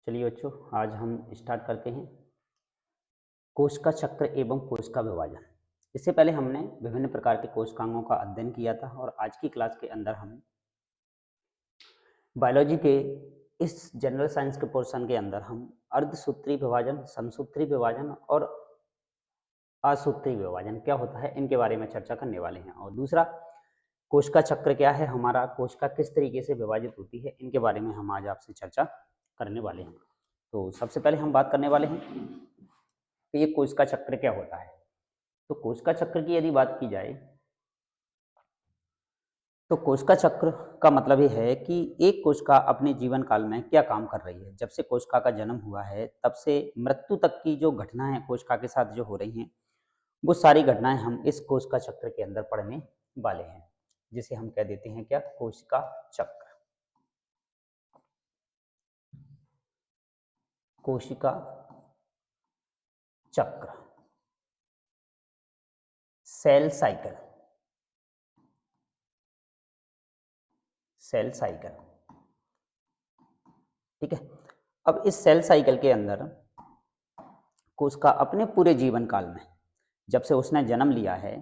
चलिए बच्चों, आज हम स्टार्ट करते हैं कोशिका चक्र एवं कोशिका विभाजन। इससे पहले हमने विभिन्न प्रकार के कोशिकांगों का अध्ययन किया था और आज की क्लास के अंदर हम बायोलॉजी के इस जनरल साइंस के पोर्शन के अंदर हम अर्धसूत्री विभाजन, समसूत्री विभाजन और असूत्री विभाजन क्या होता है इनके बारे में चर्चा करने वाले हैं। और दूसरा, कोशिका चक्र क्या है, हमारा कोशिका किस तरीके से विभाजित होती है, इनके बारे में हम आज आपसे चर्चा करने वाले हैं। तो सबसे पहले हम बात करने वाले हैं कि ये कोशिका चक्र क्या होता है। तो कोशिका चक्र की यदि बात की जाए तो कोशिका चक्र का मतलब ये है कि एक कोशिका अपने जीवन काल में क्या काम कर रही है। जब से कोशिका का जन्म हुआ है तब से मृत्यु तक की जो घटनाएं कोशिका के साथ जो हो रही हैं, वो सारी घटनाएं हम इस कोशिका चक्र के अंदर पढ़ने वाले हैं, जिसे हम कह देते हैं क्या, कोशिका चक्र। कोशिका चक्र, सेल साइकिल, सेल साइकिल, ठीक है। अब इस सेल साइकिल के अंदर कोशिका अपने पूरे जीवन काल में, जब से उसने जन्म लिया है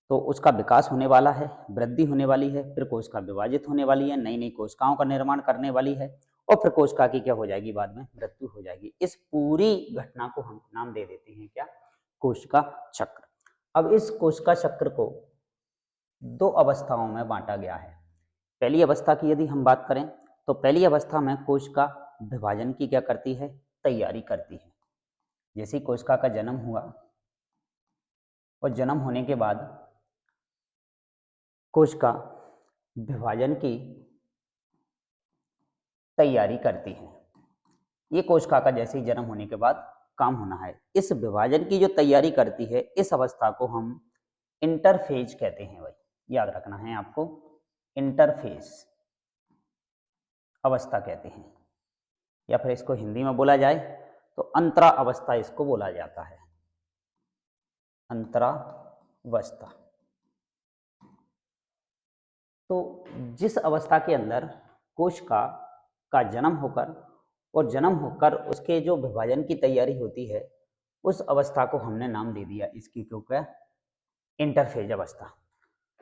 तो उसका विकास होने वाला है, वृद्धि होने वाली है, फिर कोशिका विभाजित होने वाली है, नई नई कोशिकाओं का निर्माण करने वाली है और फिर कोशिका की क्या हो जाएगी, बाद में मृत्यु हो जाएगी। इस पूरी घटना को हम नाम दे देते हैं क्या, कोशिका चक्र। अब इस कोशिका चक्र को दो अवस्थाओं में बांटा गया है। पहली अवस्था की यदि हम बात करें तो पहली अवस्था में कोशिका विभाजन की क्या करती है, तैयारी करती है। जैसे ही कोशिका का जन्म हुआ और जन्म होने के बाद कोशिका विभाजन की तैयारी करती है। ये कोशिका का जैसे ही जन्म होने के बाद काम होना है। इस विभाजन की जो तैयारी करती है, इस अवस्था को हम इंटरफेज कहते हैं। भाई याद रखना है आपको, इंटरफेज अवस्था कहते हैं, या फिर इसको हिंदी में बोला जाए तो अंतरा अवस्था इसको बोला जाता है, अंतरावस्था। तो जिस अवस्था के अंदर कोशिका का जन्म होकर और जन्म होकर उसके जो विभाजन की तैयारी होती है, उस अवस्था को हमने नाम दे दिया इसकी, क्योंकि इंटरफेज अवस्था।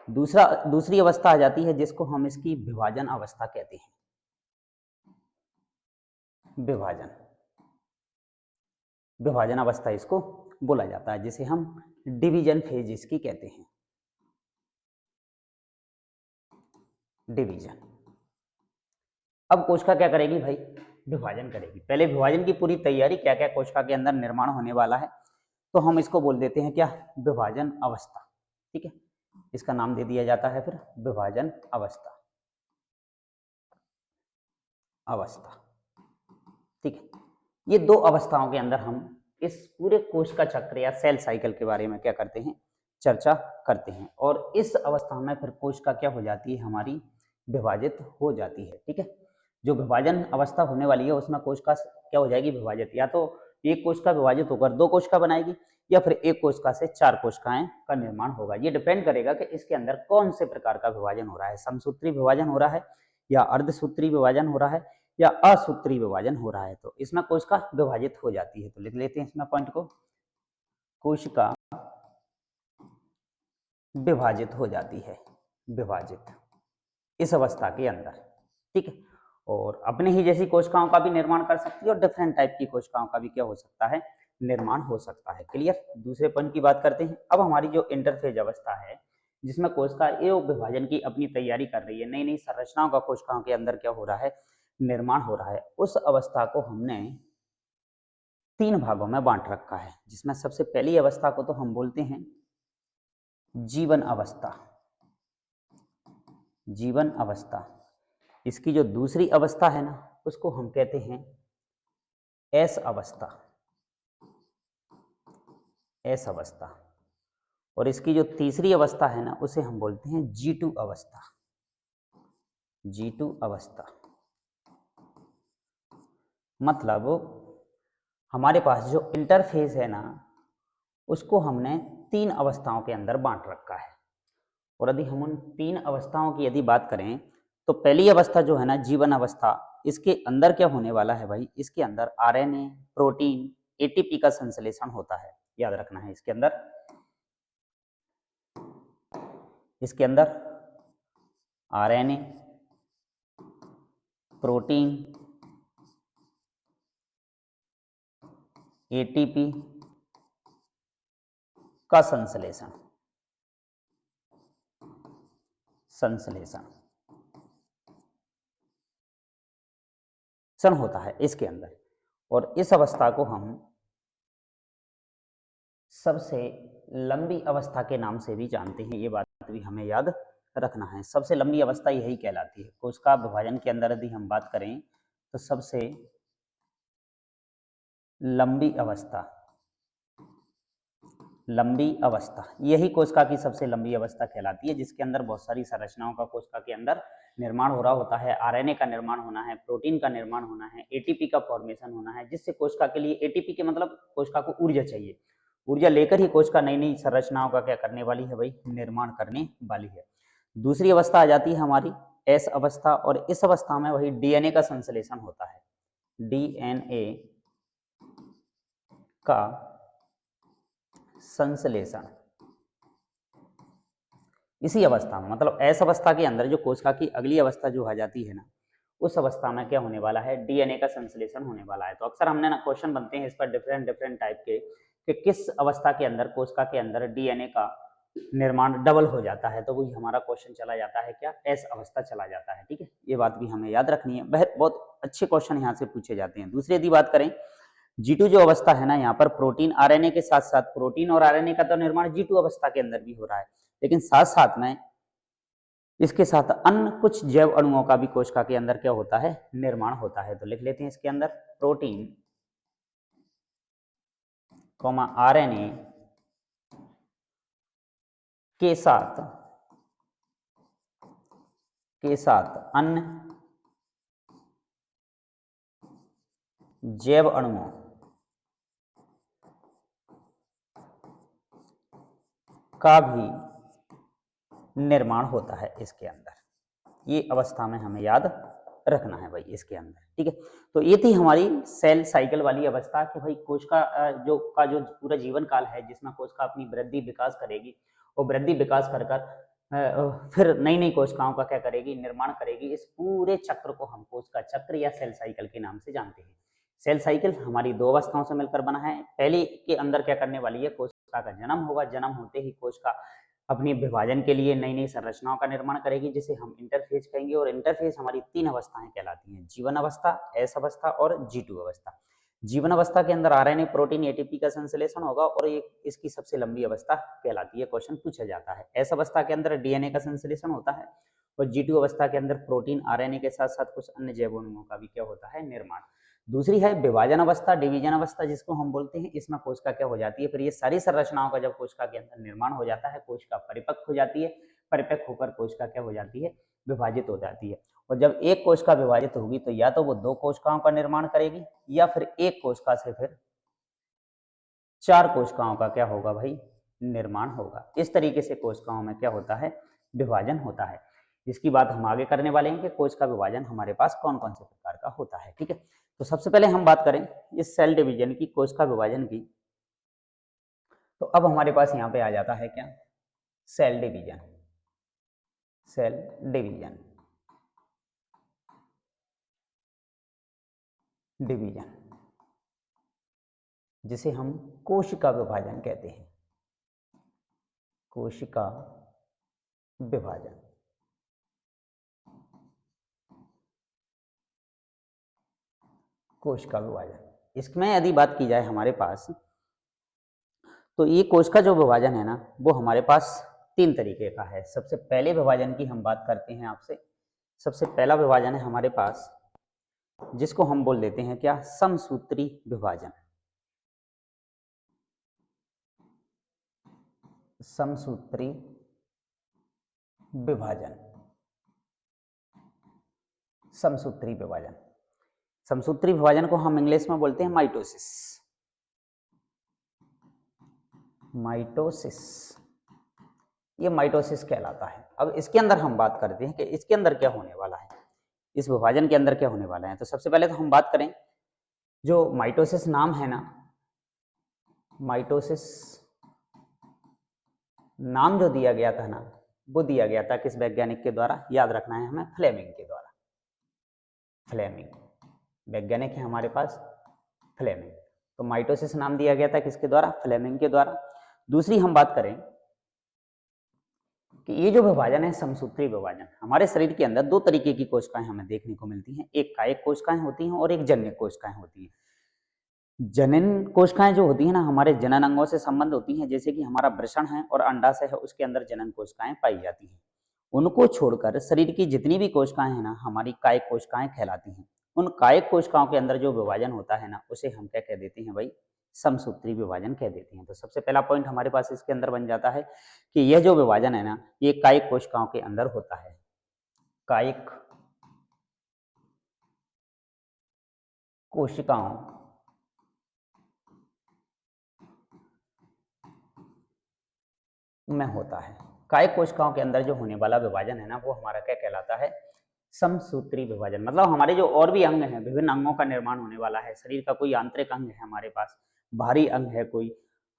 दूसरी अवस्था आ जाती है जिसको हम इसकी विभाजन अवस्था कहते हैं। विभाजन विभाजन अवस्था इसको बोला जाता है, जिसे हम डिवीजन फेज इसकी कहते हैं। डिवीजन। अब कोशिका क्या करेगी भाई, विभाजन करेगी। पहले विभाजन की पूरी तैयारी, क्या क्या कोशिका के अंदर निर्माण होने वाला है, तो हम इसको बोल देते हैं क्या, विभाजन अवस्था। ठीक है, इसका नाम दे दिया जाता है फिर विभाजन अवस्था। ठीक है, ये दो अवस्थाओं के अंदर हम इस पूरे कोशिका चक्र या सेल साइकिल के बारे में क्या करते हैं, चर्चा करते हैं। और इस अवस्था में फिर कोशिका क्या हो जाती है, हमारी विभाजित हो जाती है। ठीक है, जो विभाजन अवस्था होने वाली है उसमें कोशिका क्या हो जाएगी, विभाजित। या तो एक कोशिका विभाजित होकर दो कोशिका बनाएगी, या फिर एक कोशिका से चार कोशिकाएं का निर्माण होगा। ये डिपेंड करेगा कि इसके अंदर कौन से प्रकार का विभाजन हो रहा है, समसूत्री विभाजन हो रहा है या अर्धसूत्री विभाजन हो रहा है या असूत्री विभाजन हो रहा है। तो इसमें कोशिका विभाजित हो जाती है। तो लिख लेते हैं इसमें पॉइंट को, कोशिका विभाजित हो जाती है, विभाजित इस अवस्था के अंदर। ठीक है, और अपने ही जैसी कोशिकाओं का भी निर्माण कर सकती है और डिफरेंट टाइप की कोशिकाओं का भी क्या हो सकता है, निर्माण हो सकता है। क्लियर। दूसरे पॉइंट की बात करते हैं। अब हमारी जो इंटरफेज अवस्था है, जिसमें कोशिका एवं विभाजन की अपनी तैयारी कर रही है, नई नई संरचनाओं का कोशिकाओं के अंदर क्या हो रहा है, निर्माण हो रहा है, उस अवस्था को हमने तीन भागों में बांट रखा है। जिसमें सबसे पहली अवस्था को तो हम बोलते हैं जीवन अवस्था, जीवन अवस्था। इसकी जो दूसरी अवस्था है ना, उसको हम कहते हैं एस अवस्था, एस अवस्था। और इसकी जो तीसरी अवस्था है ना, उसे हम बोलते हैं G2 अवस्था, G2 अवस्था। मतलब हमारे पास जो इंटरफेज है ना, उसको हमने तीन अवस्थाओं के अंदर बांट रखा है। और यदि हम उन तीन अवस्थाओं की यदि बात करें तो पहली अवस्था जो है ना, जीवन अवस्था, इसके अंदर क्या होने वाला है भाई, इसके अंदर आरएनए, प्रोटीन, एटीपी का संश्लेषण होता है, याद रखना है। इसके अंदर आरएनए, प्रोटीन, एटीपी का संश्लेषण होता है इसके अंदर। और इस अवस्था को हम सबसे लंबी अवस्था के नाम से भी जानते हैं, ये बात भी हमें याद रखना है। सबसे लंबी अवस्था यही कहलाती है। कोशिका विभाजन के अंदर यदि हम बात करें तो सबसे लंबी अवस्था यही कोशिका की सबसे लंबी अवस्था कहलाती है, जिसके अंदर बहुत सारी संरचनाओं का कोशिका के अंदर निर्माण हो रहा होता है। आरएनए का निर्माण होना है, प्रोटीन का निर्माण होना है, एटीपी का फॉर्मेशन होना है, जिससे कोशिका के लिए एटीपी के मतलब कोशिका को ऊर्जा चाहिए। ऊर्जा लेकर ही कोशिका नई नई संरचनाओं का क्या करने वाली है भाई, निर्माण करने वाली है। दूसरी अवस्था आ जाती है हमारी एस अवस्था, और इस अवस्था में वही डीएनए का संश्लेषण होता है। डीएनए का संश्लेषण इसी अवस्था में, मतलब एस अवस्था के अंदर जो कोशिका की अगली अवस्था जो आ जाती है ना, उस अवस्था में क्या होने वाला है, डीएनए का संश्लेषण होने वाला है। तो अक्सर हमने ना क्वेश्चन बनते हैं इस पर डिफरेंट टाइप के, कि किस अवस्था के अंदर कोशिका के अंदर डीएनए का निर्माण डबल हो जाता है, तो वही हमारा क्वेश्चन चला जाता है क्या, एस अवस्था चला जाता है। ठीक है, ये बात भी हमें याद रखनी है, बहुत अच्छे क्वेश्चन यहाँ से पूछे जाते हैं। दूसरी यदि बात करें G2 जो अवस्था है ना, यहाँ पर प्रोटीन आरएनए के साथ साथ प्रोटीन और आरएनए का तो निर्माण G2 अवस्था के अंदर भी हो रहा है, लेकिन साथ साथ में इसके साथ अन्य कुछ जैव अणुओं का भी कोशिका के अंदर क्या होता है, निर्माण होता है। तो लिख लेते हैं इसके अंदर प्रोटीन आरएनए के साथ अन्य जैव अणुओं का भी निर्माण होता है इसके अंदर। ये अवस्था में हमें याद रखना है भाई इसके अंदर। ठीक है, तो ये थी हमारी सेल साइकिल वाली अवस्था कि भाई कोशिका जो पूरा जीवन काल है, जिसमें कोशिका अपनी वृद्धि विकास करेगी, और वृद्धि विकास कर फिर नई नई कोशिकाओं का क्या करेगी, निर्माण करेगी। इस पूरे चक्र को हम कोशिका चक्र या सेल साइकिल के नाम से जानते हैं। सेल साइकिल हमारी दो अवस्थाओं से मिलकर बना है। पहले के अंदर क्या करने वाली है, कोशिका का जन्म होगा, जन्म होते ही कोशिका अपनी विभाजन के लिए नई नई संरचनाओं का निर्माण करेगी, जिसे हम इंटरफेज कहेंगे। और इंटरफेज हमारी तीन अवस्थाएं कहलाती हैं, जीवन अवस्था, एस अवस्था और G2 अवस्था। जीवन अवस्था के अंदर आरएनए, प्रोटीन, एटीपी का संश्लेषण होगा, और ये इसकी सबसे लंबी अवस्था कहलाती है, क्वेश्चन पूछा जाता है। एस अवस्था के अंदर डीएनए का संश्लेषण होता है, और G2 अवस्था के अंदर प्रोटीन, आरएनए के साथ साथ कुछ अन्य जैव अणुओं का भी क्या होता है, निर्माण। दूसरी है विभाजन अवस्था, डिवीजन अवस्था जिसको हम बोलते हैं। इसमें कोशिका क्या हो जाती है, फिर ये सारी संरचनाओं का जब कोशिका के अंदर निर्माण हो जाता है, कोशिका परिपक्व हो जाती है, परिपक्व होकर कोशिका क्या हो जाती है, विभाजित हो जाती है। और जब एक कोशिका विभाजित होगी तो या तो वो दो कोशिकाओं का निर्माण करेगी, या फिर एक कोशिका से फिर चार कोशिकाओं का क्या होगा भाई, निर्माण होगा। इस तरीके से कोशिकाओं में क्या होता है, विभाजन होता है। इसकी बात हम आगे करने वाले हैं कि कोशिका विभाजन हमारे पास कौन कौन से प्रकार का होता है। ठीक है, तो सबसे पहले हम बात करें इस सेल डिवीजन की, कोशिका विभाजन की। तो अब हमारे पास यहाँ पे आ जाता है क्या, सेल डिवीजन। सेल डिवीजन जिसे हम कोशिका विभाजन कहते हैं। कोशिका विभाजन, कोशिका विभाजन। इसमें यदि बात की जाए हमारे पास, तो ये कोशिका जो विभाजन है ना, वो हमारे पास तीन तरीके का है। सबसे पहले विभाजन की हम बात करते हैं आपसे। सबसे पहला विभाजन है हमारे पास, जिसको हम बोल देते हैं क्या, समसूत्री विभाजन। समसूत्री विभाजन, समसूत्री विभाजन। समसूत्री विभाजन को हम इंग्लिश में बोलते हैं माइटोसिस। माइटोसिस, ये माइटोसिस कहलाता है। अब इसके अंदर हम बात करते हैं कि इसके अंदर क्या होने वाला है। इस विभाजन के अंदर क्या होने वाला है। तो सबसे पहले तो हम बात करें जो माइटोसिस नाम है ना, माइटोसिस नाम जो दिया गया था ना, वो दिया गया था किस वैज्ञानिक के द्वारा, याद रखना है हमें, फ्लेमिंग के द्वारा। फ्लेमिंग वैज्ञानिक है हमारे पास, फ्लेमिंग। तो माइटोसिस नाम दिया गया था किसके द्वारा, फ्लेमिंग के द्वारा। दूसरी हम बात करें कि ये जो विभाजन है समसूत्री विभाजन, हमारे शरीर के अंदर दो तरीके की कोशिकाएं हमें देखने को मिलती हैं, एक कायिक कोशिकाएं होती हैं और एक जन्य कोशिकाएं होती हैं। जनन कोशिकाएं जो होती है ना, हमारे जनन अंगों से संबंध होती हैं, जैसे कि हमारा वृषण है और अंडाशय है, उसके अंदर जनन कोशिकाएं पाई जाती हैं। उनको छोड़कर शरीर की जितनी भी कोशिकाएं हैं ना, हमारी कायिक कोशिकाएं कहलाती हैं। उन कायिक कोशिकाओं के अंदर जो विभाजन होता है ना, उसे हम क्या कह देते हैं भाई, समसूत्री विभाजन कह देते हैं। तो सबसे पहला पॉइंट हमारे पास इसके अंदर बन जाता है कि यह जो विभाजन है ना, ये कायिक कोशिकाओं के अंदर होता है। कायिक कोशिकाओं में होता है। कायिक कोशिकाओं के अंदर जो होने वाला विभाजन है ना, वो हमारा क्या कहलाता है, समसूत्री विभाजन। मतलब हमारे जो और भी अंग हैं, विभिन्न अंगों का निर्माण होने वाला है, शरीर का कोई आंतरिक अंग है हमारे पास, भारी अंग है कोई,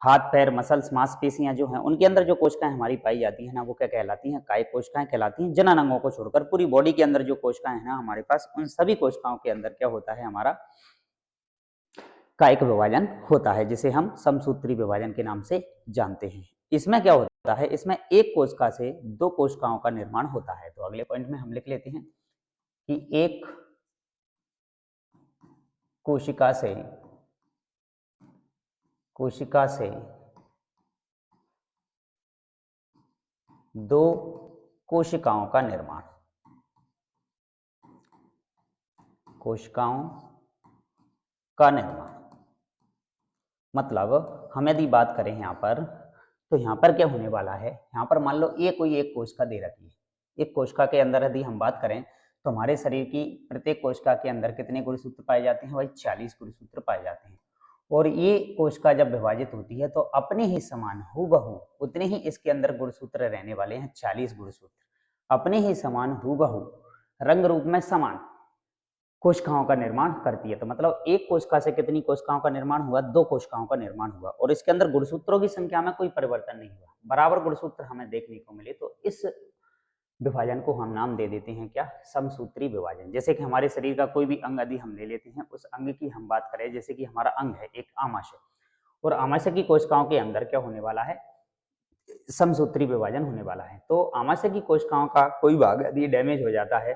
हाथ पैर मसल्स मांसपेशियां जो हैं, उनके अंदर जो कोशिकाएं हमारी पाई जाती है ना, वो क्या कहलाती हैं, कायिक कोशिकाएं कहलाती हैं। जनन अंगों को छोड़कर पूरी बॉडी के अंदर जो कोशिकाएं हैं ना हमारे पास, उन सभी कोशिकाओं के अंदर क्या होता है, हमारा कायिक विभाजन होता है, जिसे हम समसूत्री विभाजन के नाम से जानते हैं। इसमें क्या होता है, इसमें एक कोशिका से दो कोशिकाओं का निर्माण होता है। तो अगले पॉइंट में हम लिख लेते हैं कि एक कोशिका से दो कोशिकाओं का निर्माण, कोशिकाओं का निर्माण। मतलब हम यदि बात करें यहाँ पर, तो यहाँ पर क्या होने वाला है, यहाँ पर मान लो ये कोई एक कोशिका दे रखी है। एक कोशिका के अंदर यदि हम बात करें तो हमारे शरीर की प्रत्येक कोशिका के अंदर कितने गुणसूत्र पाए जाते हैं भाई, 40 गुणसूत्र पाए जाते हैं। और ये कोशिका जब विभाजित होती है तो अपने ही समान हूबहू उतने ही इसके अंदर गुणसूत्र रहने वाले हैं, 40 गुणसूत्र अपने ही समान हूबहू रंग रूप में समान कोशिकाओं का निर्माण करती है। तो मतलब एक कोशिका से कितनी कोशिकाओं का निर्माण हुआ, दो कोशिकाओं का निर्माण हुआ, और इसके अंदर गुणसूत्रों की संख्या में कोई परिवर्तन नहीं हुआ, बराबर गुणसूत्र हमें देखने को मिले। तो इस विभाजन को हम नाम दे देते हैं क्या, समसूत्री विभाजन। जैसे कि हमारे शरीर का कोई भी अंग यदि हम ले लेते हैं, उस अंग की हम बात करें, जैसे कि हमारा अंग है एक आमाशय, और आमाशय की कोशिकाओं के अंदर क्या होने वाला है, समसूत्री विभाजन होने वाला है। तो आमाशय की कोशिकाओं का कोई भाग यदि डैमेज हो जाता है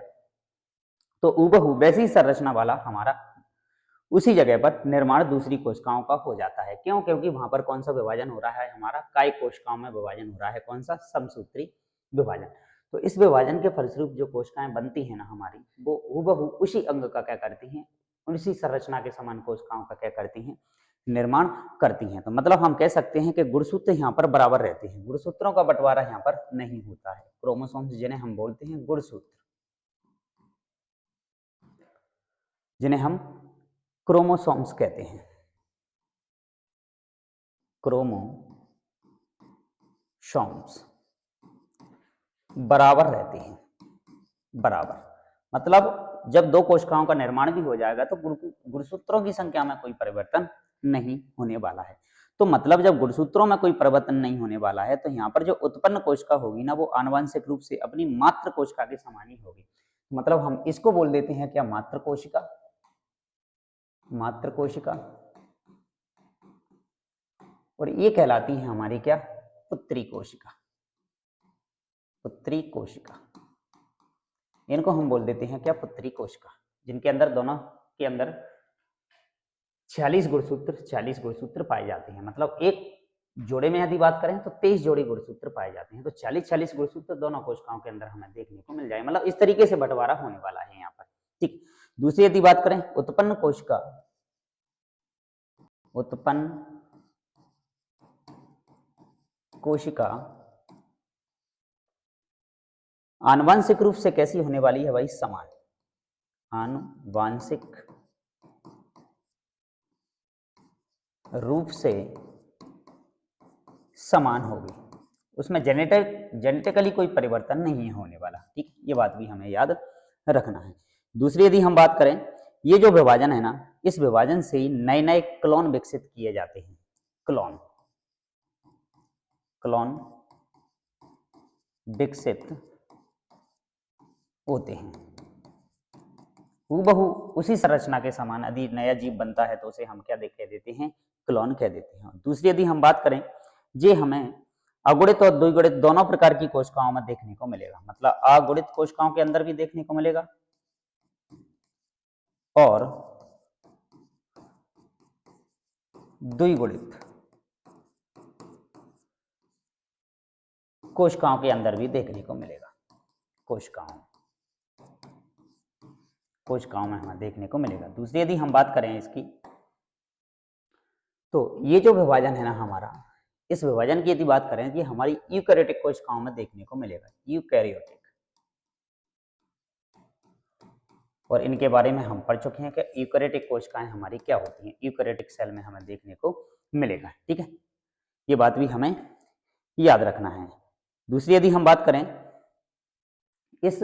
तो हूबहू वैसी संरचना वाला हमारा उसी जगह पर निर्माण दूसरी कोशिकाओं का हो जाता है। क्यों, क्योंकि वहां पर कौन सा विभाजन हो रहा है, हमारा कायिक कोशिकाओं में विभाजन हो रहा है, कौन सा, समसूत्री विभाजन। तो इस विभाजन के फलस्वरूप जो कोशिकाएं बनती हैं ना हमारी, वो हूबहू उसी अंग का क्या करती हैं, उसी संरचना के समान कोशिकाओं का क्या करती हैं, निर्माण करती हैं। तो मतलब हम कह सकते हैं कि गुणसूत्र यहाँ पर बराबर रहते हैं, गुणसूत्रों का बंटवारा यहाँ पर नहीं होता है। क्रोमोसोम्स जिन्हें हम बोलते हैं गुणसूत्र, जिन्हें हम क्रोमोसोम्स कहते हैं, क्रोमोसोम्स बराबर रहते हैं, बराबर। मतलब जब दो कोशिकाओं का निर्माण भी हो जाएगा तो गुणसूत्रों की संख्या में कोई परिवर्तन नहीं होने वाला है। तो मतलब जब गुणसूत्रों में कोई परिवर्तन नहीं होने वाला है, तो यहाँ पर जो उत्पन्न कोशिका होगी ना, वो आनुवंशिक रूप से अपनी मात्र कोशिका के समान ही होगी। मतलब हम इसको बोल देते हैं क्या, मात्र कोशिका, मात्र कोशिका। और ये कहलाती है हमारी क्या, पुत्री कोशिका, पुत्री कोशिका। इनको हम बोल देते हैं क्या, पुत्री कोशिका, जिनके अंदर दोनों के अंदर 40 गुणसूत्र पाए जाते हैं। मतलब एक जोड़े में यदि बात करें तो 23 जोड़ी गुणसूत्र पाए जाते हैं। तो 40 गुणसूत्र दोनों कोशिकाओं के अंदर हमें देखने को मिल जाए। मतलब इस तरीके से बंटवारा होने वाला है यहाँ पर, ठीक। दूसरी यदि बात करें, उत्पन्न कोशिका, उत्पन्न कोशिका आनुवांशिक रूप से कैसी होने वाली है भाई, समान, आनुवांशिक रूप से समान होगी, उसमें जेनेटिकली कोई परिवर्तन नहीं होने वाला, ठीक। ये बात भी हमें याद रखना है। दूसरी यदि हम बात करें, ये जो विभाजन है ना, इस विभाजन से ही नए नए क्लोन विकसित किए जाते हैं। क्लोन क्लोन विकसित होते हैं। हूबहू उसी संरचना के समान यदि नया जीव बनता है तो उसे हम क्या कह देते हैं? क्लोन कह देते हैं। दूसरी यदि हम बात करें, ये हमें अगुणित और द्विगुणित दोनों प्रकार की कोशिकाओं में देखने को मिलेगा। मतलब अगुणित कोशिकाओं के अंदर भी देखने को मिलेगा और द्विगुणित कोशिकाओं के अंदर भी देखने को मिलेगा। कोशिकाओं में हमें देखने को मिलेगा। दूसरी यदि हम बात करें इसकी, तो ये जो विभाजन है ना हमारा, इस विभाजन की यदि बात करें, ये हमारी यूकैरियोटिक कोशिकाओं में देखने को मिलेगा। यूकैरियोटिक, और इनके बारे में हम पढ़ चुके हैं कि यूकैरियोटिक कोशिकाएं हमारी क्या होती हैं। यूकैरियोटिक सेल में हमें देखने को मिलेगा। ठीक है, ये बात भी हमें याद रखना है। दूसरी यदि हम बात करें, इस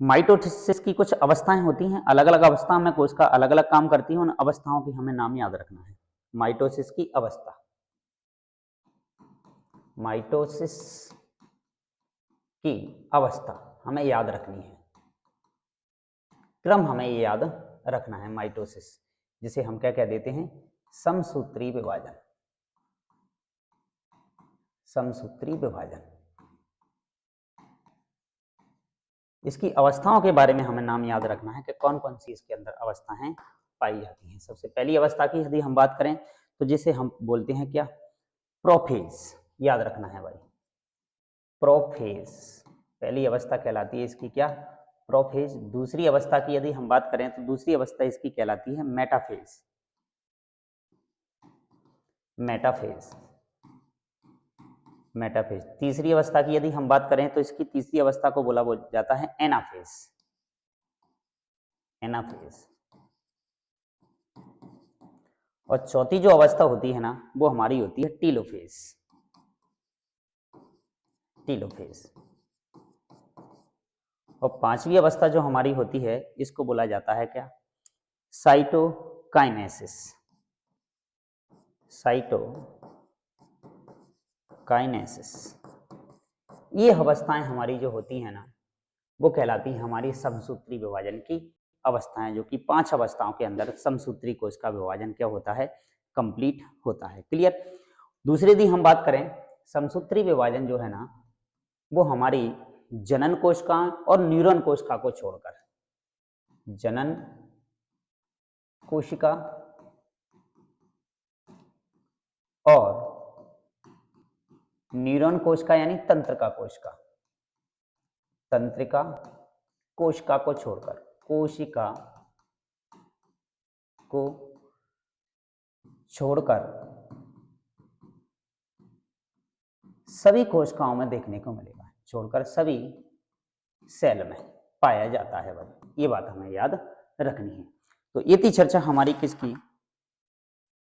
माइटोसिस की कुछ अवस्थाएं होती हैं, अलग अलग अवस्था में कोशिका अलग अलग काम करती है, उन अवस्थाओं की हमें नाम याद रखना है। माइटोसिस की अवस्था, माइटोसिस की अवस्था हमें याद रखनी है। क्रम हमें ये याद रखना है। माइटोसिस, जिसे हम क्या कह देते हैं? समसूत्री विभाजन। समसूत्री विभाजन, इसकी अवस्थाओं के बारे में हमें नाम याद रखना है कि कौन कौन सी इसके अंदर अवस्थाएं पाई जाती हैं। सबसे पहली अवस्था की यदि हम बात करें तो जिसे हम बोलते हैं क्या? प्रोफेज। याद रखना है भाई, प्रोफेज पहली अवस्था कहलाती है इसकी क्या? प्रोफेज। दूसरी अवस्था की यदि हम बात करें तो दूसरी अवस्था इसकी कहलाती है मेटाफेज। Metaphase, metaphase. तीसरी अवस्था की यदि हम बात करें तो इसकी तीसरी अवस्था को बोला जाता है एनाफेज। एनाफेज। और चौथी जो अवस्था होती है ना, वो हमारी होती है टीलोफेज। टीलोफेज। और पांचवी अवस्था जो हमारी होती है, इसको बोला जाता है क्या? साइटोकाइनेसिस। साइटोकाइनेसिस। ये अवस्थाएं हमारी जो होती हैं ना, वो कहलाती है हमारी समसूत्री विभाजन की अवस्थाएं, जो कि 5 अवस्थाओं के अंदर समसूत्री कोश का विभाजन क्या होता है? कंप्लीट होता है। क्लियर? दूसरी यदि हम बात करें, समसूत्री विभाजन जो है ना, वो हमारी जनन कोशिका और न्यूरॉन कोशिका को छोड़कर, जनन कोशिका और न्यूरॉन कोशिका यानी तंत्रिका कोशिका, तंत्रिका कोशिका को छोड़कर, कोशिका को छोड़कर सभी कोशिकाओं में देखने को मिलेगा। छोड़कर सभी सेल में पाया जाता है भाई, ये बात हमें याद रखनी है। तो ये थी चर्चा हमारी किसकी?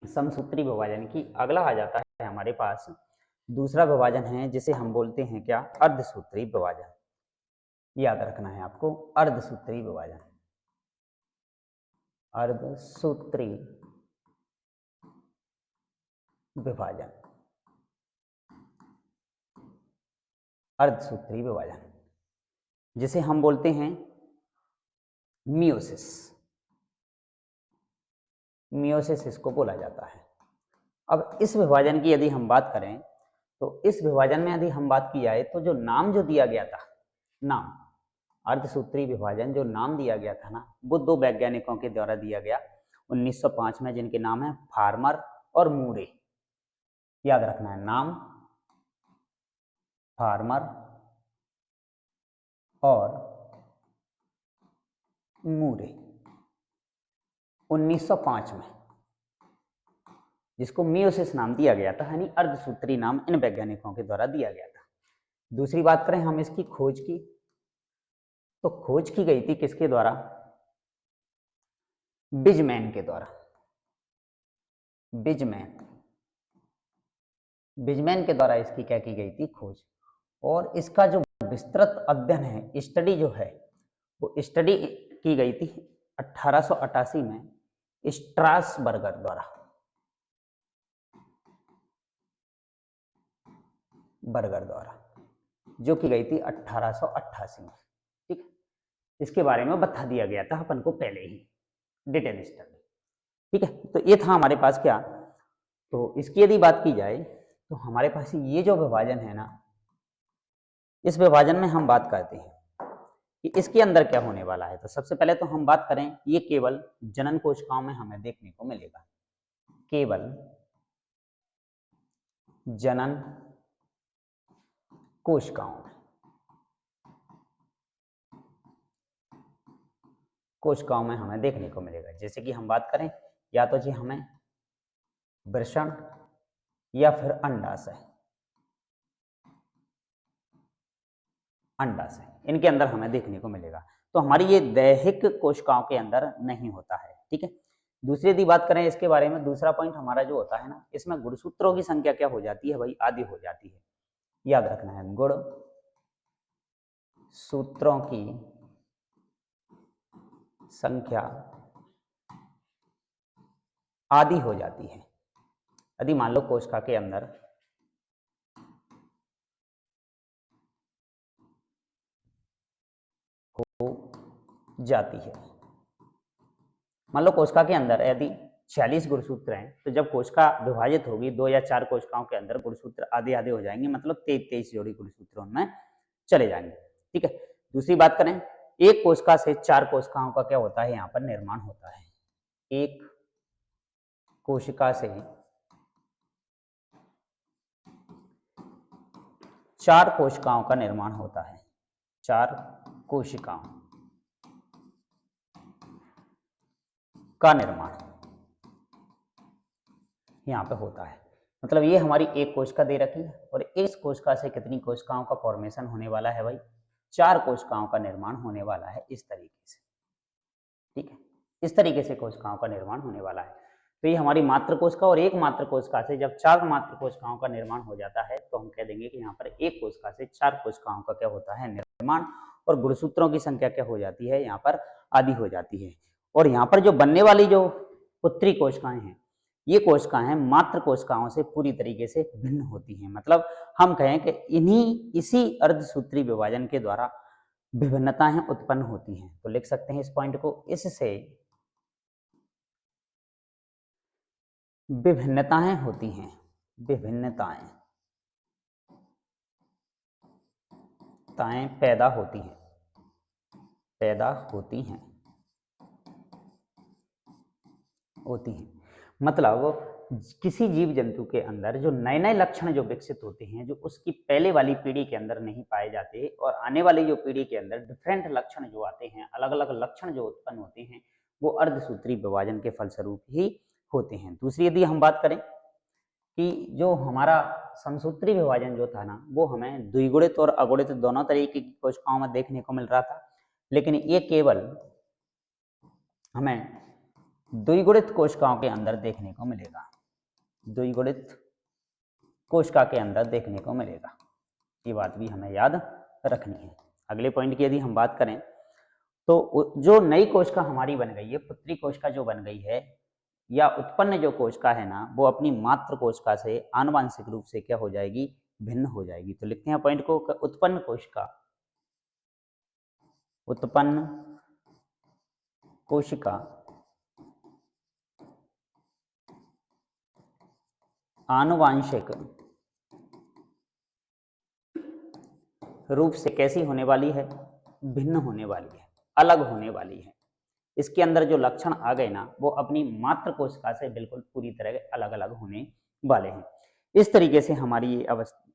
समसूत्री विभाजन की। अगला आ जाता है हमारे पास दूसरा विभाजन है, जिसे हम बोलते हैं क्या? अर्धसूत्री विभाजन। याद रखना है आपको, अर्धसूत्री विभाजन। अर्धसूत्री विभाजन, अर्धसूत्री विभाजन, जिसे हम बोलते हैं मियोसिस। मियोसिस इसको बोला जाता है। अब इस विभाजन की यदि हम बात करें, तो इस विभाजन में यदि हम बात की जाए तो जो नाम जो दिया गया था, नाम अर्धसूत्री विभाजन जो नाम दिया गया था ना, वो 2 वैज्ञानिकों के द्वारा दिया गया 1905 में, जिनके नाम है फार्मर और मूरे। याद रखना है, नाम फार्मर और मूरे। 1905 में, जिसको मियोसिस नाम दिया गया था, यानी अर्धसूत्री नाम इन वैज्ञानिकों के द्वारा दिया गया था। दूसरी बात करें हम इसकी खोज की, तो खोज की गई थी किसके द्वारा? बिजमैन के द्वारा। बिजमैन, बिजमैन के द्वारा इसकी क्या की गई थी? खोज। और इसका जो विस्तृत अध्ययन है, स्टडी जो है, वो स्टडी की गई थी 1888 में स्ट्रासबर्गर द्वारा, बर्गर द्वारा, जो की गई थी 1888 में। ठीक है, इसके बारे में बता दिया गया था अपन को पहले ही, डिटेल स्टडी। ठीक है, तो ये था हमारे पास क्या, तो इसकी यदि बात की जाए तो हमारे पास ये जो विभाजन है ना, इस विभाजन में हम बात करते हैं कि इसके अंदर क्या होने वाला है। तो सबसे पहले तो हम बात करें, ये केवल जनन कोशिकाओं में हमें देखने को मिलेगा, केवल जनन कोशिकाओं में, कोशिकाओं में हमें देखने को मिलेगा। जैसे कि हम बात करें, या तो जी हमें वृषण या फिर अंडाशय, अंडाशय, इनके अंदर हमें देखने को मिलेगा। तो हमारी ये दैहिक कोशिकाओं के अंदर नहीं होता है। ठीक है, दूसरी यदि बात करें इसके बारे में, दूसरा पॉइंट हमारा जो होता है ना, इसमें गुणसूत्रों की संख्या क्या हो जाती है भाई, आधी हो जाती है। याद रखना है, गुण सूत्रों की संख्या आधी हो जाती है यदि मान लो कोशिका के अंदर हो जाती है। मान लो कोशिका के अंदर यदि 46 गुणसूत्र हैं, तो जब कोशिका विभाजित होगी 2 या 4 कोशिकाओं के अंदर, गुणसूत्र आधे आधे हो जाएंगे, मतलब 23 जोड़ी गुणसूत्र उनमें चले जाएंगे। ठीक है, दूसरी बात करें, एक कोशिका से 4 कोशिकाओं का क्या होता है, यहाँ पर निर्माण होता है। एक कोशिका से 4 कोशिकाओं का निर्माण होता है, 4 कोशिकाओं का निर्माण यहाँ पे होता है। मतलब ये हमारी एक कोशिका दे रखी है, और इस कोशिका से कितनी कोशिकाओं का फॉर्मेशन होने वाला है भाई, 4 कोशिकाओं का निर्माण होने वाला है, इस तरीके से। ठीक है, इस तरीके से कोशिकाओं का निर्माण होने वाला है। तो ये हमारी मात्र कोशिका, और एक मात्र कोशिका से जब 4 मात्र कोशिकाओं का निर्माण हो जाता है, तो हम कह देंगे कि यहाँ पर एक कोशिका से 4 कोशिकाओं का क्या होता है, निर्माण, और गुणसूत्रों की संख्या क्या हो जाती है, यहाँ पर आधी हो जाती है। और यहाँ पर जो बनने वाली जो पुत्री कोशिकाएं हैं, ये कोशिकाएं मात्र कोशिकाओं से पूरी तरीके से भिन्न होती हैं। मतलब हम कहें कि इसी अर्धसूत्री विभाजन के द्वारा विभिन्नताएं उत्पन्न होती हैं। तो लिख सकते हैं इस पॉइंट को, इससे विभिन्नताएं होती हैं, विभिन्नताएं पैदा होती हैं, पैदा होती हैं, होती हैं। मतलब किसी जीव जंतु के अंदर जो नए नए लक्षण जो विकसित होते हैं, जो उसकी पहले वाली पीढ़ी के अंदर नहीं पाए जाते, और आने वाली जो पीढ़ी के अंदर डिफरेंट लक्षण जो आते हैं, अलग अलग लक्षण जो उत्पन्न होते हैं, वो अर्धसूत्री विभाजन के फलस्वरूप ही होते हैं। दूसरी यदि हम बात करें कि जो हमारा समसूत्री विभाजन जो था ना, वो हमें द्विगुणित और अगुणित दोनों तरीके की कोशिकाओं में देखने को मिल रहा था, लेकिन ये केवल हमें द्विगुणित कोशिकाओं के अंदर देखने को मिलेगा, द्विगुणित कोशिका के अंदर देखने को मिलेगा। ये बात भी हमें याद रखनी है। अगले पॉइंट की यदि हम बात करें, तो जो नई कोशिका हमारी बन गई है, पुत्री कोशिका जो बन गई है, या उत्पन्न जो कोशिका है ना, वो अपनी मात्र कोशिका से आनुवांशिक रूप से क्या हो जाएगी, भिन्न हो जाएगी। तो लिखते हैं पॉइंट को, उत्पन्न कोशिका, उत्पन्न कोशिका आनुवांशिक रूप से कैसी होने वाली है, भिन्न होने वाली है, अलग होने वाली है। इसके अंदर जो लक्षण आ गए ना, वो अपनी मात्र कोशिका से बिल्कुल पूरी तरह अलग अलग होने वाले हैं। इस तरीके से हमारी ये अवस्था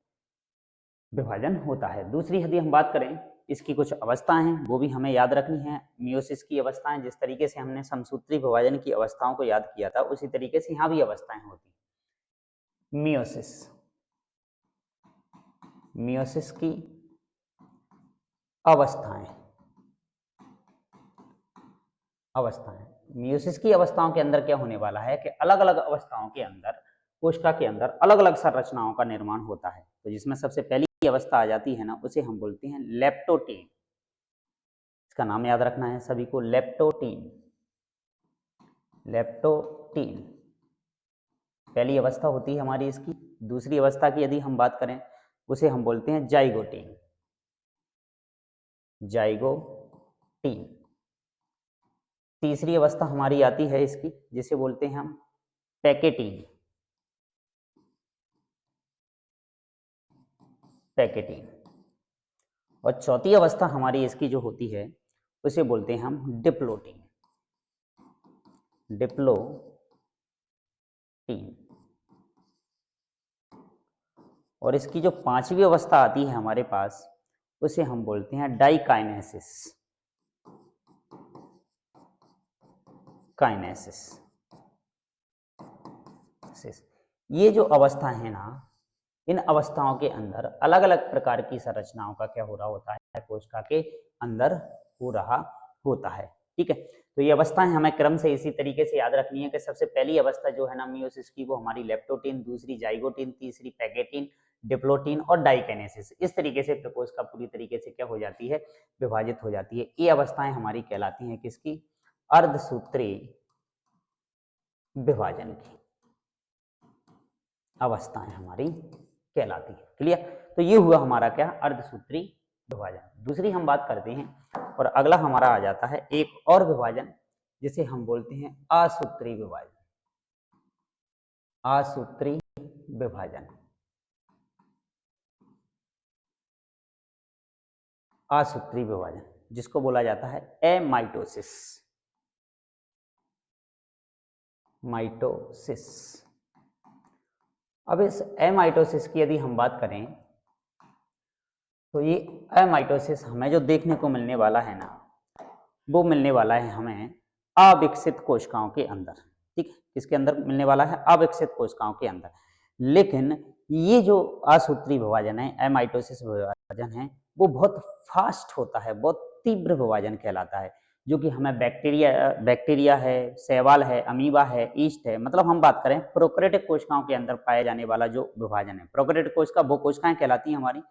विभाजन होता है। दूसरी यदि हम बात करें, इसकी कुछ अवस्थाएं हैं, वो भी हमें याद रखनी है। मियोसिस की अवस्थाएं, जिस तरीके से हमने समसूत्री विभाजन की अवस्थाओं को याद किया था, उसी तरीके से यहाँ भी अवस्थाएं होती हैं। मियोसिस, मियोसिस की अवस्थाएं, अवस्थाएं, मियोसिस की अवस्थाओं के अंदर क्या होने वाला है कि अलग अलग अवस्थाओं के अंदर, कोशिका के अंदर अलग अलग संरचनाओं का निर्माण होता है। तो जिसमें सबसे पहली अवस्था आ जाती है ना, उसे हम बोलते हैं लेप्टोटेम। इसका नाम याद रखना है सभी को, लेप्टोटीन। लेप्टोटीन पहली अवस्था होती है हमारी इसकी। दूसरी अवस्था की यदि हम बात करें उसे हम बोलते हैं जाइगोटीन। जाइगोटीन। तीसरी अवस्था हमारी आती है इसकी जिसे बोलते हैं हम पैकेटीन। पैकेटीन। और चौथी अवस्था हमारी इसकी जो होती है उसे बोलते हैं हम डिप्लोटीन। डिप्लोटीन। और इसकी जो पांचवी अवस्था आती है हमारे पास उसे हम बोलते हैं डाइकाइनेसिस। काइनेसिस। ये जो अवस्था है ना, इन अवस्थाओं के अंदर अलग अलग प्रकार की संरचनाओं का क्या हो रहा होता है, कोशिका के अंदर हो रहा होता है। ठीक है, तो ये अवस्थाएं हमें क्रम से इसी तरीके से याद रखनी है कि सबसे पहली अवस्था जो है ना मियोसिस की, वो हमारी लेप्टोटीन, दूसरी जाइगोटीन, तीसरी पैकेटीन, डिप्लोटीन और डाइकाइनेसिस। इस तरीके से कोशिका पूरी तरीके से क्या हो जाती है, विभाजित हो जाती है। ये अवस्थाएं हमारी कहलाती हैं किसकी, अर्धसूत्री विभाजन की अवस्थाएं हमारी कहलाती है। क्लियर? तो ये हुआ हमारा क्या, अर्धसूत्री विभाजन। दूसरी हम बात करते हैं और अगला हमारा आ जाता है एक और विभाजन जिसे हम बोलते हैं असूत्री विभाजन। असूत्री विभाजन। असूत्री विभाजन जिसको बोला जाता है एमाइटोसिस। माइटोसिस। अब इस एमाइटोसिस की यदि हम बात करें तो ये एमाइटोसिस हमें जो देखने को मिलने वाला है ना, वो मिलने वाला है हमें अविकसित कोशिकाओं के अंदर। ठीक है, किसके अंदर मिलने वाला है, अविकसित कोशिकाओं के अंदर। लेकिन ये जो असूत्री विभाजन है, एमाइटोसिस विभाजन है, वो बहुत फास्ट होता है, बहुत तीव्र विभाजन कहलाता है, जो कि हमें बैक्टीरिया है, शैवाल है, अमीबा है, ईस्ट है, मतलब हम बात करें प्रोकैरियोटिक कोशिकाओं के अंदर पाए जाने वाला जो विभाजन है। प्रोकैरियोटिक कोशिका वो कोशिकाएं कहलाती हैं हमारी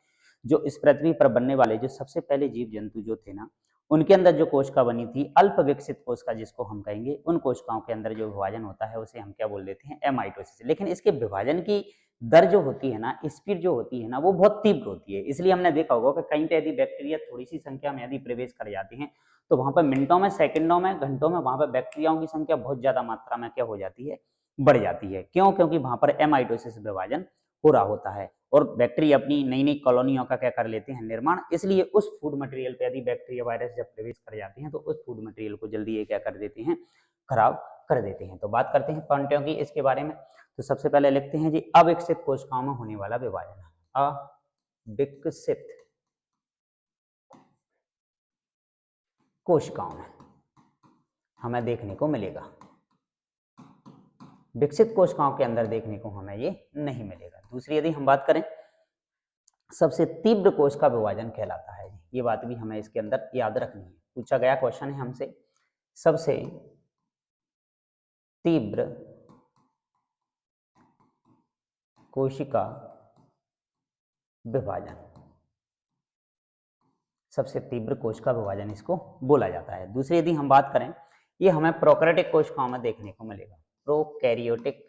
जो इस पृथ्वी पर बनने वाले जो सबसे पहले जीव जंतु जो थे ना, उनके अंदर जो कोशिका बनी थी अल्प विकसित कोशिका जिसको हम कहेंगे, उन कोशिकाओं के अंदर जो विभाजन होता है उसे हम क्या बोल देते हैं, एमाइटोसिस। लेकिन इसके विभाजन की दर जो होती है ना, स्पीड जो होती है ना, वो बहुत तीव्र होती है। इसलिए हमने देखा होगा कि कहीं पे यदि बैक्टीरिया थोड़ी सी संख्या में यदि प्रवेश कर जाते हैं तो वहां पर मिनटों में, सेकंडों में, घंटों में वहां पर बैक्टीरियाओं की संख्या बहुत ज्यादा मात्रा में क्या हो जाती है, बढ़ जाती है। क्यों? क्योंकि वहां पर एमाइटोसिस विभाजन हो रहा होता है और बैक्टीरिया अपनी नई नई कॉलोनियों का क्या कर लेते हैं, निर्माण। इसलिए उस फूड मटेरियल पे यदि बैक्टीरिया वायरस जब प्रवेश कर जाते हैं तो उस फूड मटेरियल को जल्दी ये क्या कर देते हैं, खराब कर देते हैं। तो बात करते हैं पॉइंटों की इसके बारे में। तो सबसे पहले लिखते हैं जी, अविकसित कोशिकाओं में होने वाला विभाजन। अविकसित कोशिकाओं में हमें देखने को मिलेगा, विकसित कोशिकाओं के अंदर देखने को हमें ये नहीं मिलेगा। दूसरी यदि हम बात करें, सबसे तीव्र कोशिका विभाजन कहलाता है। ये बात भी हमें इसके अंदर याद रखनी है, पूछा गया क्वेश्चन है हमसे। सबसे तीव्र कोशिका विभाजन, सबसे तीव्र कोशिका विभाजन इसको बोला जाता है। दूसरी यदि हम बात करें, ये हमें प्रोकैरियोटिक कोशिकाओं में देखने को मिलेगा। प्रोकैरियोटिक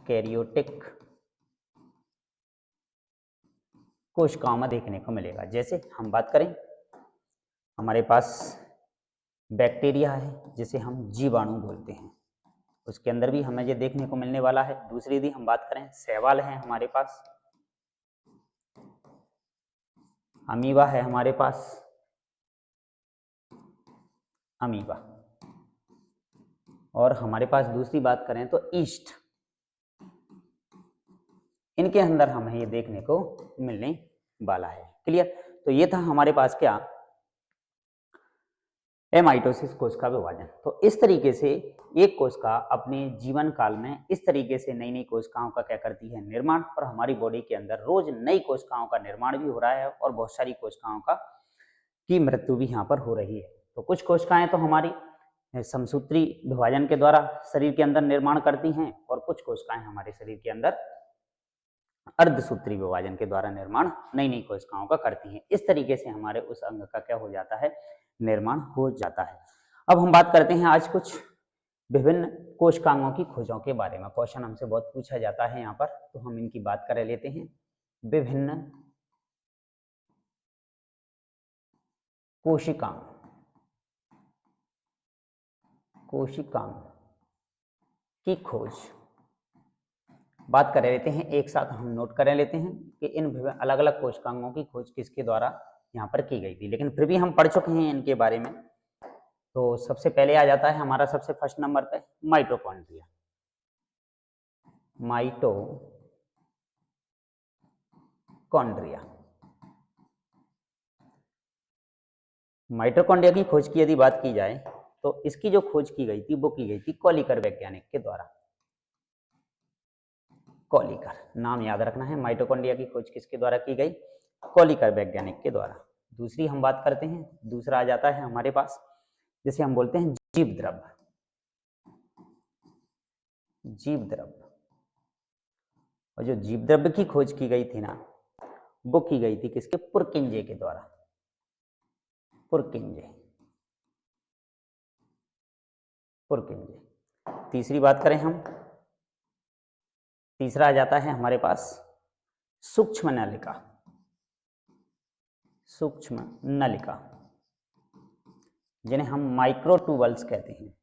कैरियोटिक कोशिकाओं में देखने को मिलेगा। जैसे हम बात करें, हमारे पास बैक्टीरिया है जिसे हम जीवाणु बोलते हैं, उसके अंदर भी हमें ये देखने को मिलने वाला है। दूसरी यदि हम बात करें, शैवाल है हमारे पास, अमीबा है हमारे पास, अमीबा। और हमारे पास दूसरी बात करें तो ईस्ट, इनके अंदर हमें ये देखने को मिलने वाला है। क्लियर? तो ये था हमारे पास क्या, एमाइटोसिस कोशिका विभाजन। तो इस तरीके से एक कोशिका अपने जीवन काल में इस तरीके से नई नई कोशिकाओं का क्या करती है, निर्माण। और हमारी बॉडी के अंदर रोज नई कोशिकाओं का निर्माण भी हो रहा है और बहुत सारी कोशिकाओं का की मृत्यु भी यहाँ पर हो रही है। तो कुछ कोशिकाएं तो हमारी समसूत्री विभाजन के द्वारा शरीर के अंदर निर्माण करती हैं और कुछ कोशिकाएं हमारे शरीर के अंदर अर्धसूत्री विभाजन के द्वारा निर्माण नई नई कोशिकाओं का करती हैं। इस तरीके से हमारे उस अंग का क्या हो जाता है, निर्माण हो जाता है। अब हम बात करते हैं आज कुछ विभिन्न कोशिकांगों की खोजों के बारे में। क्वेश्चन हमसे बहुत पूछा जाता है यहाँ पर, तो हम इनकी बात कर लेते हैं। विभिन्न कोशिकांग की खोज बात कर लेते हैं। एक साथ हम नोट कर लेते हैं कि इन अलग अलग कोशिकांगों की खोज किसके द्वारा यहाँ पर की गई थी, लेकिन फिर भी हम पढ़ चुके हैं इनके बारे में। तो सबसे पहले आ जाता है हमारा सबसे फर्स्ट नंबर पे माइटोकॉन्ड्रिया। माइटोकॉन्ड्रिया की खोज की यदि बात की जाए तो इसकी जो खोज की गई थी वो की गई थी कॉलिकर वैज्ञानिक के द्वारा। कॉलिकर नाम याद रखना है। माइटोकॉन्ड्रिया की खोज किसके द्वारा की गई, कॉलिकर वैज्ञानिक के द्वारा। दूसरी हम बात करते हैं, दूसरा आ जाता है हमारे पास जिसे हम बोलते हैं जीव द्रव्य। और जो जीव द्रव्य की खोज की गई थी ना, वो की गई थी किसके, पुरकिंजे के द्वारा। पुरकिंजे। तीसरी बात करें हम, तीसरा आ जाता है हमारे पास सूक्ष्म नलिका, जिन्हें हम माइक्रोट्यूबल्स कहते हैं।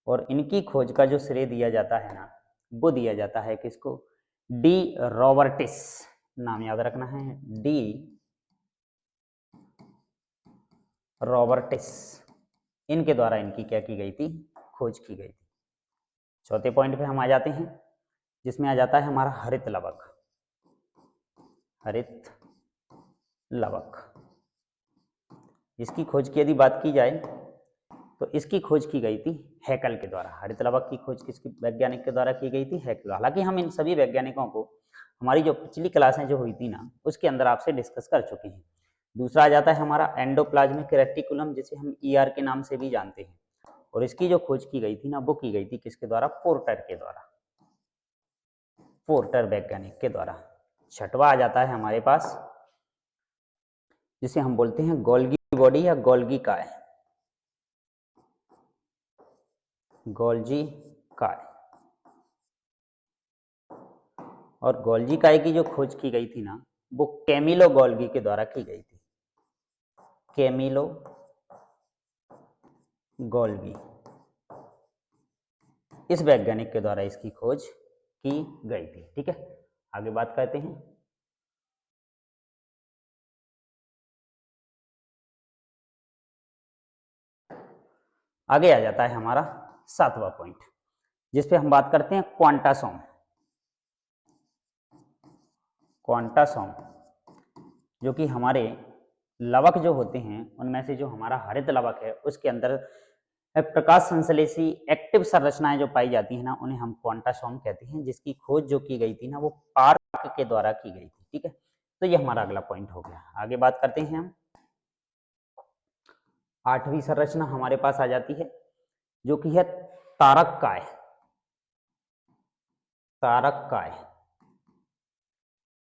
और इनकी खोज का जो श्रेय दिया जाता है ना, वो दिया जाता है किसको, डी रॉबर्टिस। नाम याद रखना है, डी रॉबर्टिस। इनके द्वारा इनकी क्या की गई थी, खोज की गई थी। चौथे पॉइंट पे हम आ जाते हैं, जिसमें आ जाता है हमारा हरित लवक। इसकी खोज की यदि बात की जाए तो इसकी खोज की गई थी हैकल के द्वारा। हरित लवक की खोज किसकी वैज्ञानिक के द्वारा की गई थी, हैकल। हालांकि हम इन सभी वैज्ञानिकों को हमारी जो पिछली क्लासें जो हुई थी ना, उसके अंदर आपसे डिस्कस कर चुके हैं। दूसरा आ जाता है हमारा एंडोप्लाज्मिक रेटिकुलम, जिसे हम ईआर के नाम से भी जानते हैं। और इसकी जो खोज की गई थी ना, वो की गई थी किसके द्वारा, पोर्टर वैज्ञानिक के द्वारा। छठवा आ जाता है हमारे पास जिसे हम बोलते हैं गोल्गी बॉडी या गोल्गी काय। और गोल्गी काय की जो खोज की गई थी ना, वो कैमिलो गोल्गी के द्वारा की गई थी। कैमिलो गोल्गी, इस वैज्ञानिक के द्वारा इसकी खोज की गई थी। ठीक है, आगे बात करते हैं। आगे आ जाता है हमारा सातवां पॉइंट, जिसपे हम बात करते हैं क्वांटासोम। जो कि हमारे लवक जो होते हैं, उनमें से जो हमारा हरित लवक है, उसके अंदर प्रकाश संश्लेषी एक्टिव संरचनाएं जो पाई जाती है ना, उन्हें हम क्वांटासोम कहते हैं, जिसकी खोज जो की गई थी ना, वो पार्क के द्वारा की गई थी। ठीक है, तो ये हमारा अगला पॉइंट हो गया। आगे बात करते हैं हम। आठवीं संरचना हमारे पास आ जाती है, जो कि है तारक काय।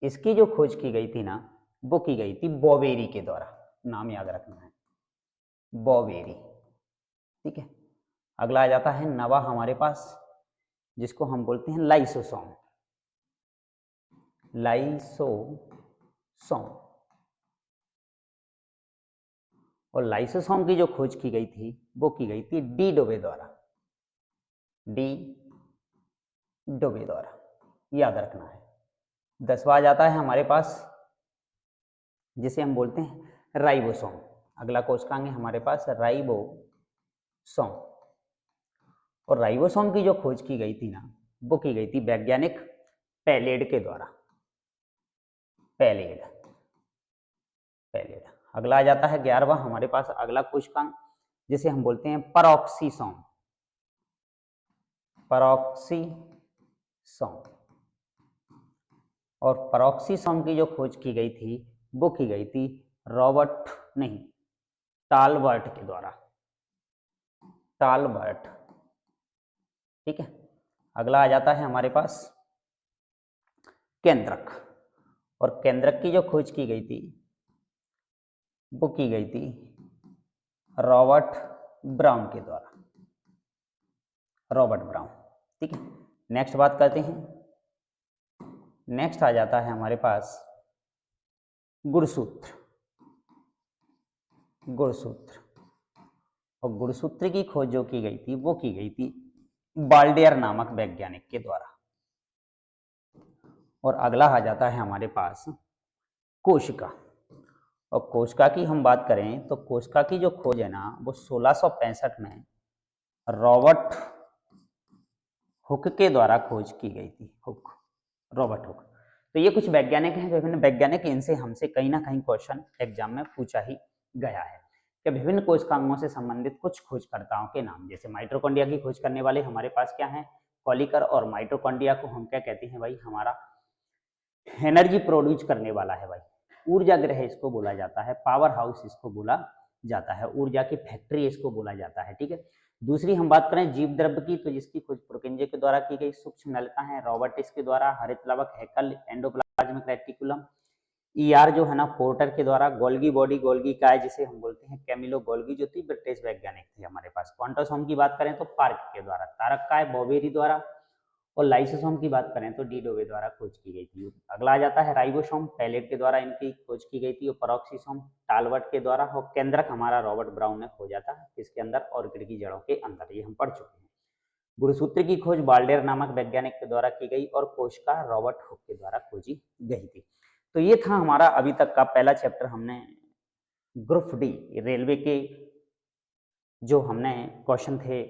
इसकी जो खोज की गई थी ना, वो की गई थी बॉवेरी के द्वारा। नाम याद रखना है, बॉवेरी। ठीक है, अगला आ जाता है नवा हमारे पास, जिसको हम बोलते हैं लाइसोसोम। और लाइसोसोम की जो खोज की गई थी, वो की गई थी डी डोबे द्वारा। याद रखना है। दसवा आ जाता है हमारे पास, जिसे हम बोलते हैं राइबोसोम। अगला कोशिकांग है हमारे पास राइबोसोम। और राइबोसोम की जो खोज की गई थी ना, वो की गई थी वैज्ञानिक पैलेड के द्वारा। पैलेड। अगला आ जाता है 11वां हमारे पास अगला कोशिकांग, जिसे हम बोलते हैं परऑक्सीसोम। और परऑक्सीसोम की जो खोज की गई थी, वो की गई थी टालबर्ट के द्वारा। ठीक है, अगला आ जाता है हमारे पास केंद्रक। और केंद्रक की जो खोज की गई थी वो की गई थी रॉबर्ट ब्राउन के द्वारा, रॉबर्ट ब्राउन। ठीक है, नेक्स्ट बात करते हैं। नेक्स्ट आ जाता है हमारे पास गुणसूत्र। गुणसूत्र, और गुणसूत्र की खोज जो की गई थी वो की गई थी बाल्डेयर नामक वैज्ञानिक के द्वारा। और अगला आ जाता है हमारे पास कोशिका। और कोशिका की हम बात करें तो कोशिका की जो खोज है ना वो 1665 में रॉबर्ट हुक के द्वारा खोज की गई थी। Hook, Robert Hooke. तो ये कुछ वैज्ञानिक हैं, विभिन्न वैज्ञानिक, इनसे हमसे कहीं ना कहीं क्वेश्चन एग्जाम में पूछा ही गया है कि विभिन्न कोशिकांगों से संबंधित कुछ खोजकर्ताओं के नाम। जैसे माइटोकॉन्ड्रिया की खोज करने वाले हमारे पास क्या है, कॉलिकर। और माइटोकॉन्ड्रिया को हम क्या कहते हैं भाई, हमारा एनर्जी प्रोड्यूस करने वाला है भाई, ऊर्जा ग्रह इसको बोला जाता है, पावर हाउस इसको बोला जाता है, ऊर्जा की फैक्ट्री इसको बोला जाता है। ठीक है, दूसरी हम बात करें जीव द्रव्य की, तो जिसकी खोज पुरकिंजे के द्वारा की गई। सूक्ष्म नलिका है रॉबर्टिस के द्वारा, हरित लवक हैकल, एंडोप्लाज्मिक रेटिकुलम, ईआर जो है ना पोर्टर के द्वारा, गोल्गी बॉडी, गोल्गी काय जिसे हम बोलते हैं, कैमिलो गोल्गी जो थी ब्रिटिश वैज्ञानिक थे हमारे पास। क्वांटोसोम की बात करें तो पार्क के द्वारा, तारक काय बॉवेरी द्वारा, और लाइसोसोम की बात करें तो डी डोवे द्वारा खोज की गई थी। अगला आ जाता है राइबोसोम, पैलेट के द्वारा इनकी खोज की गई थी। और पेरोक्सीसोम टालवर्ट के द्वारा। और केंद्रक हमारा रॉबर्ट ब्राउन ने खोजा था, किसके अंदर, ऑर्किड की जड़ों के अंदर, ये हम पढ़ चुके हैं। गुणसूत्र की खोज बाल्डेयर नामक वैज्ञानिक के द्वारा की गई, और कोशिका रॉबर्ट हुक के द्वारा खोजी गई थी। तो ये था हमारा अभी तक का पहला चैप्टर। हमने ग्रुप डी रेलवे के जो हमने क्वेश्चन थे,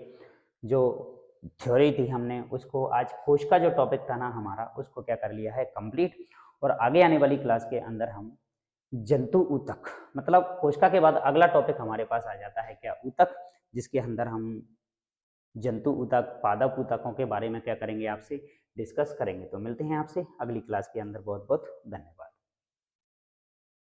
जो थ्योरी थी, हमने उसको आज खोज का जो टॉपिक था ना हमारा, उसको क्या कर लिया है, कंप्लीट। और आगे आने वाली क्लास के अंदर हम जंतु ऊतक, मतलब कोशिका के बाद अगला टॉपिक हमारे पास आ जाता है क्या, ऊतक, जिसके अंदर हम जंतु ऊतक, पादप ऊतकों के बारे में क्या करेंगे, आपसे डिस्कस करेंगे। तो मिलते हैं आपसे अगली क्लास के अंदर। बहुत बहुत धन्यवाद।